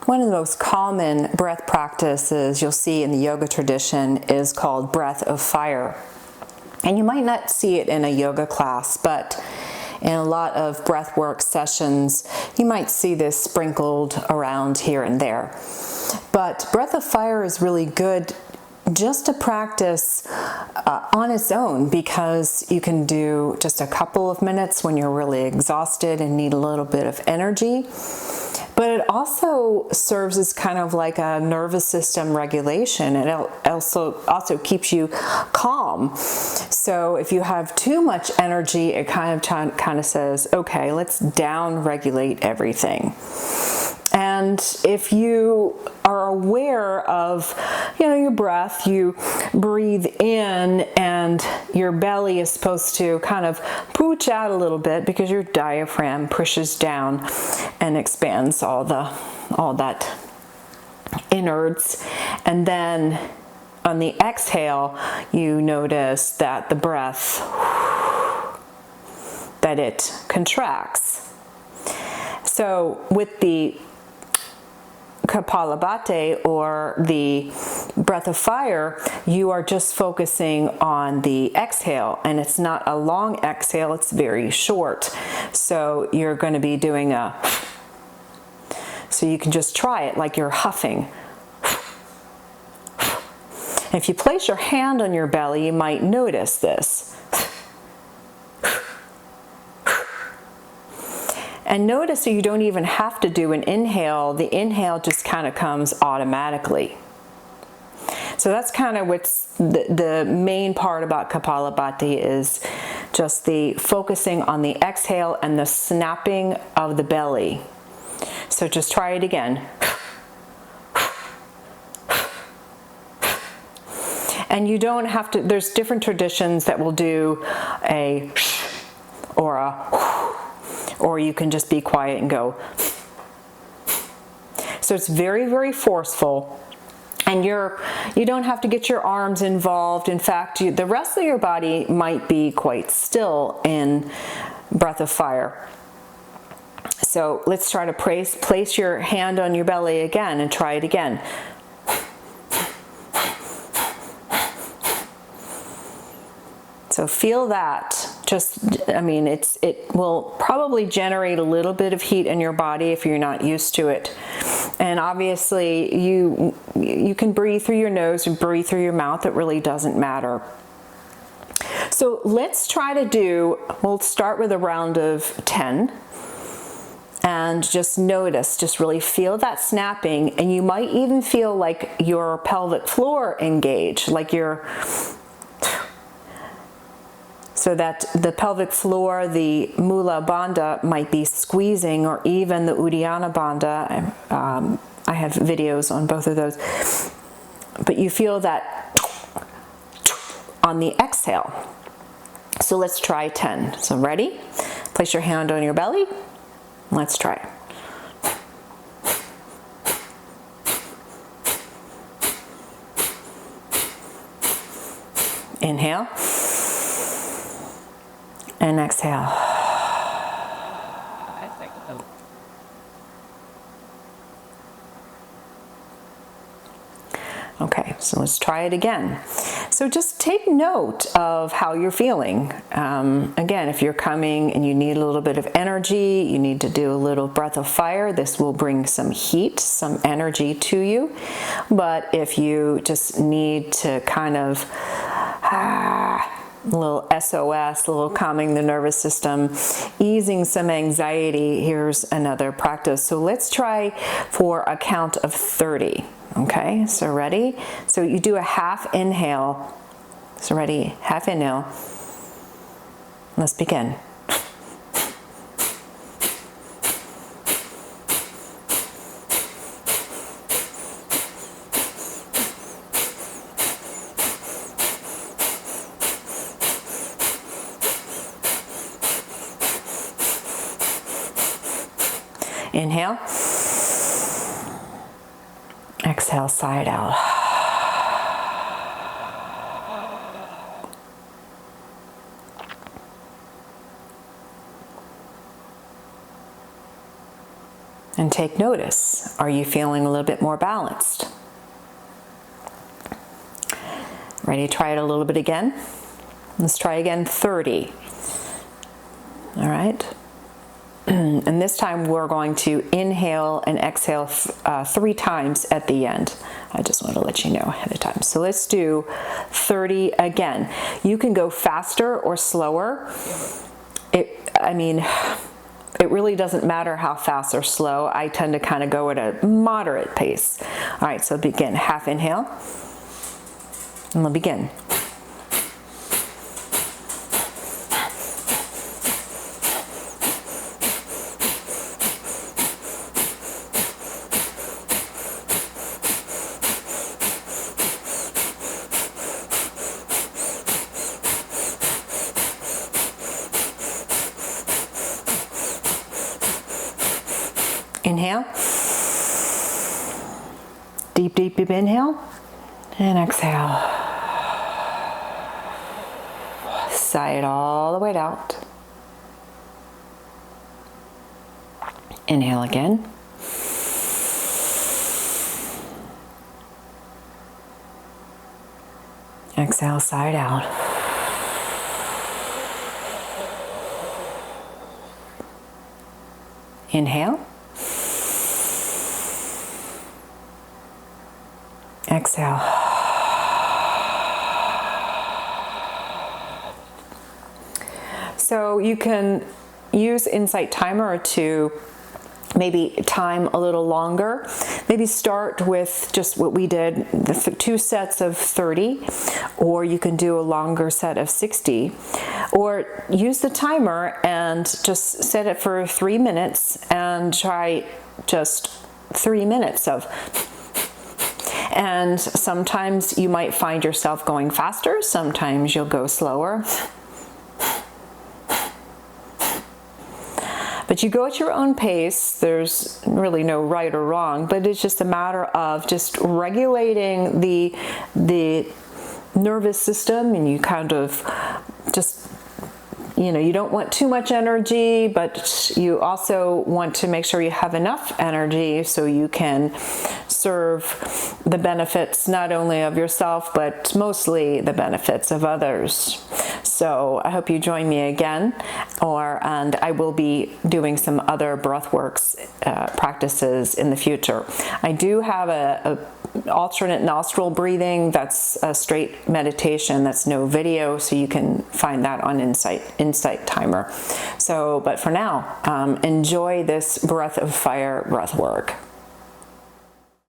One of the most common breath practices you'll see in the yoga tradition is called breath of fire. And you might not see it in a yoga class, but in a lot of breathwork sessions, you might see this sprinkled around here and there. But breath of fire is really good just to practice on its own, because you can do just a couple of minutes when you're really exhausted and need a little bit of energy. But it also serves as kind of like a nervous system regulation. It also keeps you calm. So if you have too much energy, it kind of says, okay, let's down-regulate everything. And if you are aware of, your breath, you breathe in and your belly is supposed to kind of pooch out a little bit because your diaphragm pushes down and expands all that innards. And then on the exhale, you notice that the breath, that it contracts. So with the Kapalabhati, or the breath of fire, you are just focusing on the exhale, and it's not a long exhale, it's very short. So you're going to be doing so you can just try it like you're huffing. If you place your hand on your belly, you might notice this. And notice that you don't even have to do an inhale. The inhale just kind of comes automatically. So that's kind of what's the main part about Kapalabhati, is just the focusing on the exhale and the snapping of the belly. So just try it again. And you don't have to, there's different traditions that will do a or a, or you can just be quiet and go. So it's very, very forceful, and you don't have to get your arms involved. In fact, the rest of your body might be quite still in breath of fire. So let's try to place your hand on your belly again and try it again. So feel that. It will probably generate a little bit of heat in your body if you're not used to it. And obviously you can breathe through your nose and breathe through your mouth. It really doesn't matter. So let's try to we'll start with a round of 10. And just notice, just really feel that snapping. And you might even feel like your pelvic floor engage, like so that the pelvic floor, the Mula Bandha, might be squeezing, or even the Uddiyana Bandha. I have videos on both of those. But you feel that on the exhale. So let's try 10. So ready? Place your hand on your belly. Let's try it. Inhale. And exhale. Okay, so let's try it again. So just take note of how you're feeling. Again, if you're coming and you need a little bit of energy, you need to do a little breath of fire, this will bring some heat, some energy to you. But if you just need to kind of a little SOS, a little calming the nervous system, easing some anxiety, here's another practice. So let's try for a count of 30. Okay, so ready? So you do a half inhale. So ready, half inhale. Let's begin. Inhale. Exhale, side out. And take notice. Are you feeling a little bit more balanced? Ready to try it a little bit again? Let's try again 30. All right. And this time we're going to inhale and exhale 3 times at the end. I just want to let you know ahead of time. So let's do 30 again. You can go faster or slower. It really doesn't matter how fast or slow. I tend to kind of go at a moderate pace. All right, so begin. Half inhale. And we'll begin. Inhale, deep, deep, deep inhale, and exhale. Sigh it all the way out. Inhale again. Exhale, sigh it out. Inhale. Exhale. So you can use Insight Timer to maybe time a little longer. Maybe start with just what we did, the 2 sets of 30, or you can do a longer set of 60, or use the timer and just set it for 3 minutes and try just 3 minutes of. And sometimes you might find yourself going faster, sometimes you'll go slower. But you go at your own pace. There's really no right or wrong, but it's just a matter of just regulating the nervous system, and you kind of just, you don't want too much energy, but you also want to make sure you have enough energy so you can serve the benefits not only of yourself, but mostly the benefits of others. So I hope you join me again, and I will be doing some other breathworks practices in the future. I do have a alternate nostril breathing. That's a straight meditation. That's no video, so you can find that on Insight Timer. So, but for now, enjoy this breath of fire breath work.